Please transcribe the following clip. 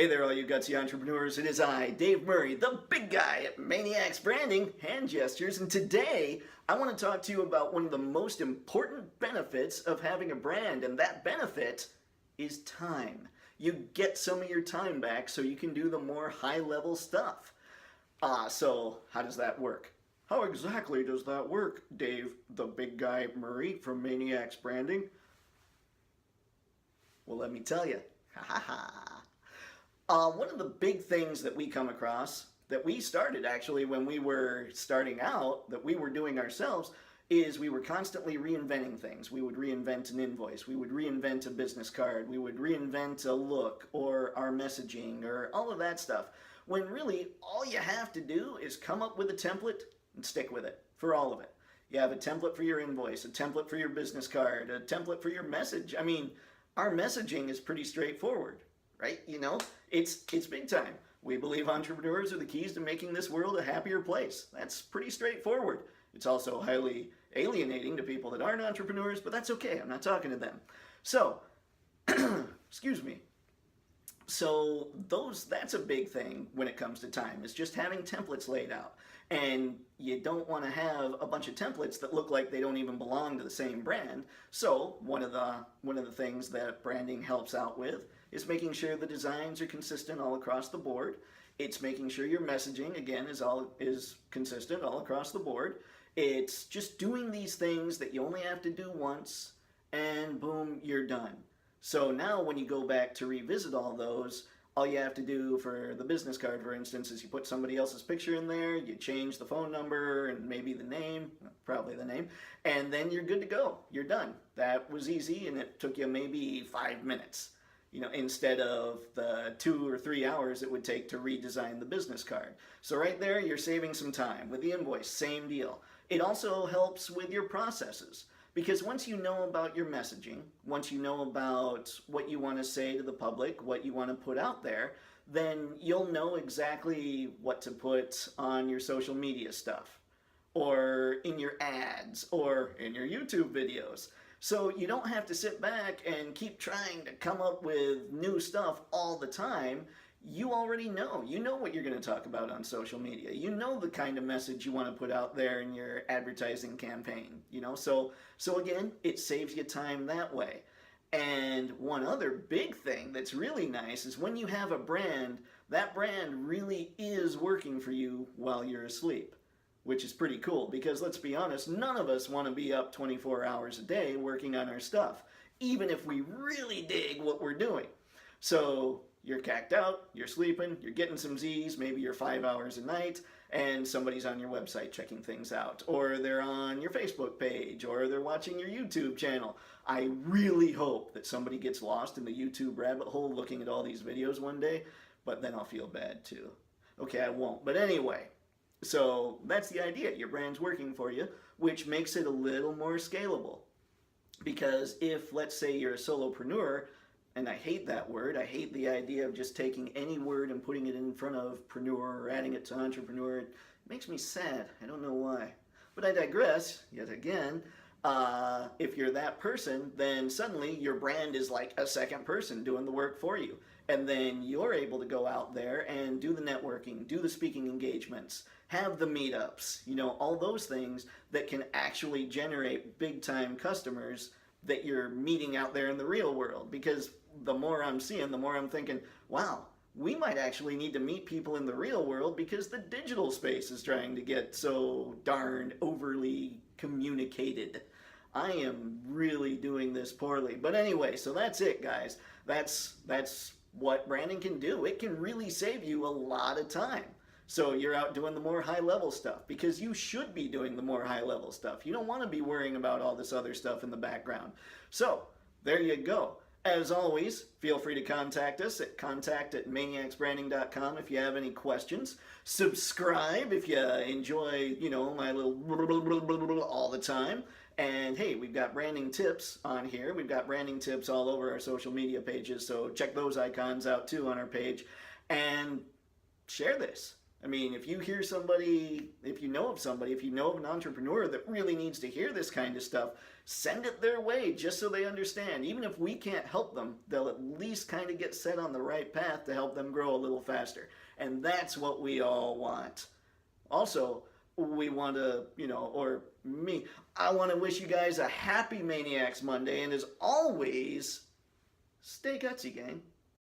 Hey there, all you gutsy entrepreneurs. It is I, Dave Murray, the big guy at Mayniax Branding, Hand Gestures, and today I want to talk to you about one of the most important benefits of having a brand, and that benefit is time. You get some of your time back so you can do the more high-level stuff. So how does that work? How exactly does that work, Dave, the big guy Murray from Mayniax Branding? Well, let me tell you. Ha ha ha. One of the big things that we come across, that we started actually when we were starting out, that we were doing ourselves, is we were constantly reinventing things. We would reinvent an invoice, we would reinvent a business card, we would reinvent a look or our messaging or all of that stuff. When really all you have to do is come up with a template and stick with it for all of it. You have a template for your invoice, a template for your business card, a template for your message. I mean, our messaging is pretty straightforward. Right? You know, it's big time. We believe entrepreneurs are the keys to making this world a happier place. That's pretty straightforward. It's also highly alienating to people that aren't entrepreneurs, but that's okay. I'm not talking to them. So, excuse me. So that's a big thing when it comes to time, is just having templates laid out. And you don't want to have a bunch of templates that look like they don't even belong to the same brand. So one of the things that branding helps out with is making sure the designs are consistent all across the board. It's making sure your messaging, again, is consistent all across the board. It's just doing these things that you only have to do once, and boom, you're done. So now when you go back to revisit all those, all you have to do for the business card, for instance, is you put somebody else's picture in there, you change the phone number and maybe the name, probably the name, and then you're good to go. You're done. That was easy, and it took you maybe 5 minutes. You know, instead of the 2 or 3 hours it would take to redesign the business card. So right there, you're saving some time. With the invoice, same deal. It also helps with your processes, because once you know about your messaging, once you know about what you want to say to the public, what you want to put out there, then you'll know exactly what to put on your social media stuff, or in your ads, or in your YouTube videos. So you don't have to sit back and keep trying to come up with new stuff all the time. You already know. You know what you're going to talk about on social media. You know the kind of message you want to put out there in your advertising campaign. You know, so again, it saves you time that way. And one other big thing that's really nice is when you have a brand, that brand really is working for you while you're asleep. Which is pretty cool, because let's be honest, none of us want to be up 24 hours a day working on our stuff, even if we really dig what we're doing. So you're cacked out, you're sleeping, you're getting some Z's, maybe you're 5 hours a night, and somebody's on your website checking things out, or they're on your Facebook page, or they're watching your YouTube channel. I really hope that somebody gets lost in the YouTube rabbit hole looking at all these videos one day, but then I'll feel bad too. Okay, I won't, but anyway. So that's the idea. Your brand's working for you, which makes it a little more scalable. Because if, let's say, you're a solopreneur, and I hate that word, I hate the idea of just taking any word and putting it in front of preneur or adding it to entrepreneur. It makes me sad. I don't know why. But I digress, yet again. If you're that person, then suddenly your brand is like a second person doing the work for you. And then you're able to go out there and do the networking, do the speaking engagements, have the meetups, you know, all those things that can actually generate big time customers that you're meeting out there in the real world. Because the more I'm seeing, the more I'm thinking, wow, we might actually need to meet people in the real world because the digital space is trying to get so darn overly communicated. I am really doing this poorly. But anyway, so that's it, guys. That's what branding can do. It can really save you a lot of time. So you're out doing the more high-level stuff, because you should be doing the more high-level stuff. You don't want to be worrying about all this other stuff in the background. So there you go. As always, feel free to contact us at contact@mayniaxbranding.com if you have any questions. Subscribe if you enjoy, you know, my little all the time. And hey, we've got branding tips on here. We've got branding tips all over our social media pages, so check those icons out too on our page. And share this. I mean, if you hear somebody, if you know of somebody, if you know of an entrepreneur that really needs to hear this kind of stuff, send it their way just so they understand. Even if we can't help them, they'll at least kind of get set on the right path to help them grow a little faster. And that's what we all want. Also, we want to, or me, I want to wish you guys a happy Mayniax Monday. And as always, stay gutsy, gang.